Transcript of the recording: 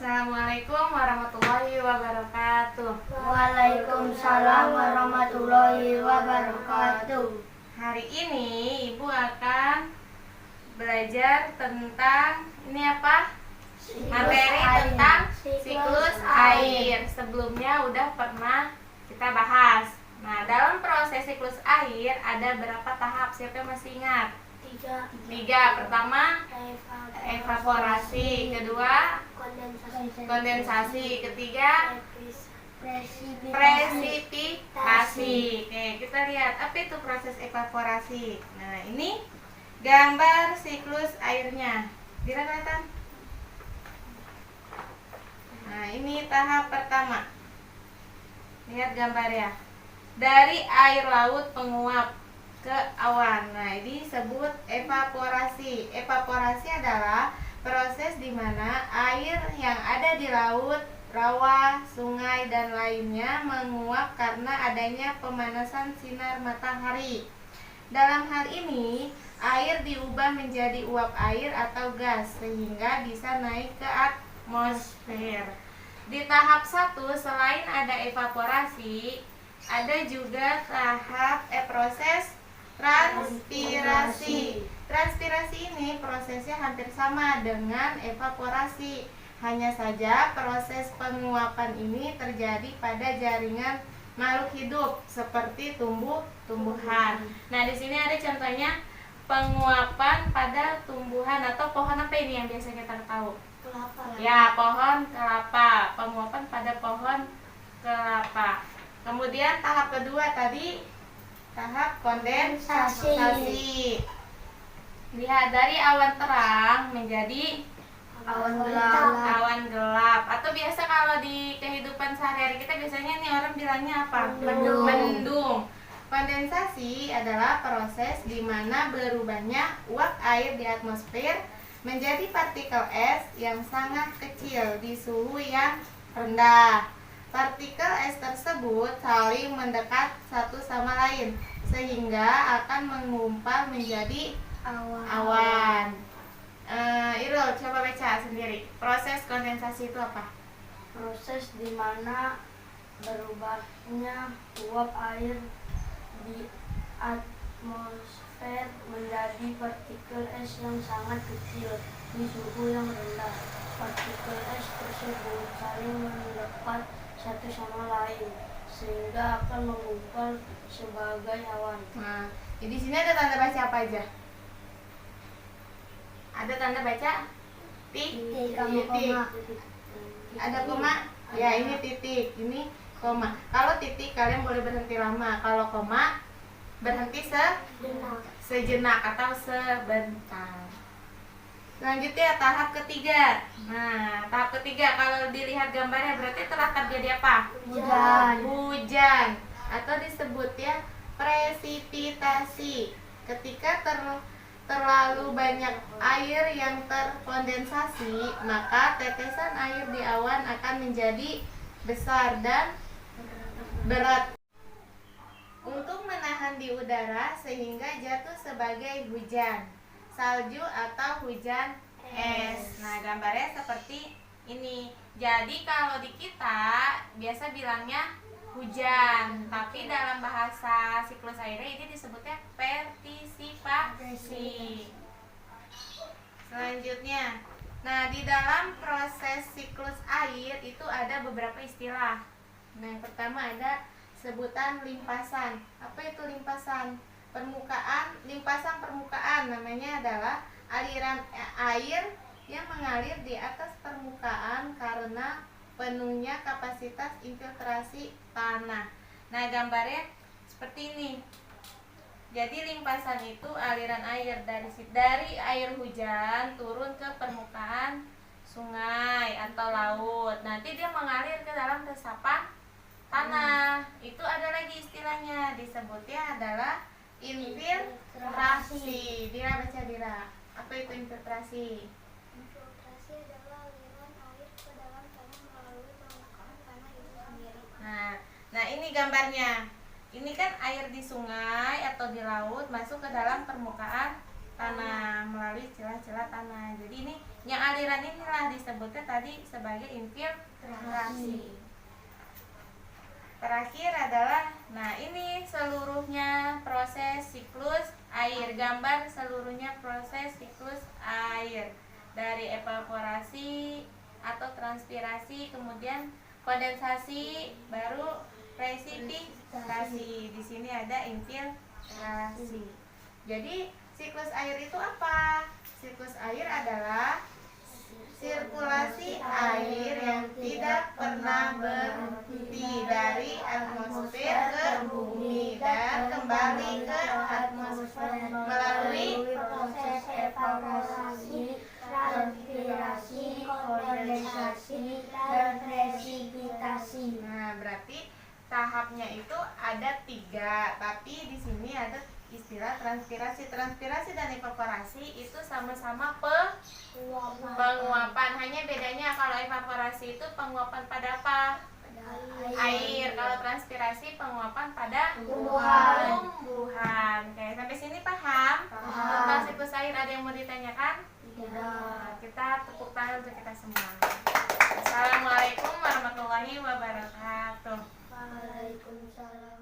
Assalamualaikum warahmatullahi wabarakatuh. Waalaikumsalam warahmatullahi wabarakatuh. Hari ini Ibu akan belajar tentang ini apa? Materi tentang siklus air. Sebelumnya udah pernah kita bahas. Nah, dalam proses siklus air ada berapa tahap? Siapa yang masih ingat? Tiga. Pertama evaporasi, kedua kondensasi, ketiga presipitasi. Oke, kita lihat apa itu proses evaporasi. Nah, ini gambar siklus airnya. Kelihatan? Nah, ini tahap pertama. Lihat gambar ya. Dari air laut penguap ke awan. Nah, ini disebut evaporasi. Evaporasi adalah proses di mana air yang ada di laut, rawa, sungai, dan lainnya menguap karena adanya pemanasan sinar matahari. Dalam hal ini, air diubah menjadi uap air atau gas sehingga bisa naik ke atmosfer. Di tahap 1, selain ada evaporasi, ada juga tahap proses transpirasi. Transpirasi ini prosesnya hampir sama dengan evaporasi. Hanya saja proses penguapan ini terjadi pada jaringan makhluk hidup seperti tumbuhan. Nah, di sini ada contohnya penguapan pada tumbuhan atau pohon apa ini yang biasa kita tahu? Kelapa. Ya, pohon kelapa. Penguapan pada pohon kelapa. Kemudian tahap kedua tadi tahap kondensasi. Lihat, dari awan terang menjadi awan gelap. Atau biasa kalau di kehidupan sehari-hari kita biasanya nih orang bilangnya apa? Mendung. Kondensasi adalah proses di mana berubahnya uap air di atmosfer menjadi partikel es yang sangat kecil di suhu yang rendah. Partikel es tersebut saling mendekat satu sama lain sehingga akan mengumpal menjadi awan. Irul, coba baca sendiri. Proses kondensasi itu apa? Proses di mana berubahnya uap air di atmosfer menjadi partikel es yang sangat kecil di suhu yang rendah. Partikel es tersebut saling mendekat satu sama lain sehingga akan mengumpal sebagai awan. Nah, di sini ada tanda baca apa aja? Ada tanda baca? Titik. Ada koma? Ya, ini titik. Ini koma. Kalau titik kalian boleh berhenti lama. Kalau koma berhenti sejenak atau sebentar. Selanjutnya tahap ketiga. Nah, tahap ketiga kalau dilihat gambarnya berarti telah terjadi apa? Hujan atau disebut ya presipitasi. Ketika terlalu banyak air yang terkondensasi, maka tetesan air di awan akan menjadi besar dan berat untuk menahan di udara sehingga jatuh sebagai hujan salju atau hujan es. Nah, gambarnya seperti ini. Jadi kalau di kita biasa bilangnya hujan, tapi dalam bahasa siklus airnya ini disebutnya partisipasi. Selanjutnya, nah di dalam proses siklus air itu ada beberapa istilah. Nah, yang pertama ada sebutan limpasan. Apa itu limpasan? Limpasan permukaan namanya adalah aliran air yang mengalir di atas permukaan karena penuhnya kapasitas infiltrasi tanah. Nah, gambarnya seperti ini. Jadi limpasan itu aliran air dari air hujan turun ke permukaan sungai atau laut. Nanti dia mengalir ke dalam resapan tanah. Itu ada lagi istilahnya, disebutnya adalah infiltrasi. Dira, baca Dira. Apa itu infiltrasi? Infiltrasi adalah aliran air ke dalam tanah melalui permukaan tanah itu sendiri. Nah ini gambarnya. Ini kan air di sungai atau di laut masuk ke dalam permukaan tanah, melalui celah-celah tanah. Jadi ini yang aliran inilah disebutnya tadi sebagai infiltrasi. Terakhir adalah, nah ini seluruhnya proses siklus air. Gambar seluruhnya proses siklus air dari evaporasi atau transpirasi, kemudian kondensasi, baru presipitasi. Di sini ada infiltrasi. Jadi siklus air itu apa? Siklus air adalah sirkulasi air yang tidak pernah berhenti dari atmosfer ke bumi dan kembali ke atmosfer melalui proses evaporasi, transpirasi, kondensasi, dan presipitasi. Nah, berarti tahapnya itu ada 3, tapi di sini ada istilah transpirasi. Transpirasi dan evaporasi itu sama-sama penguapan. Hanya bedanya kalau evaporasi itu penguapan pada apa? Air. Kalau transpirasi penguapan pada tumbuhan. Oke, sampai sini paham? Tentang siklus air ada yang mau ditanyakan? Tidak. Kita tepuk tangan untuk kita semua. Assalamualaikum warahmatullahi wabarakatuh. Waalaikumsalam.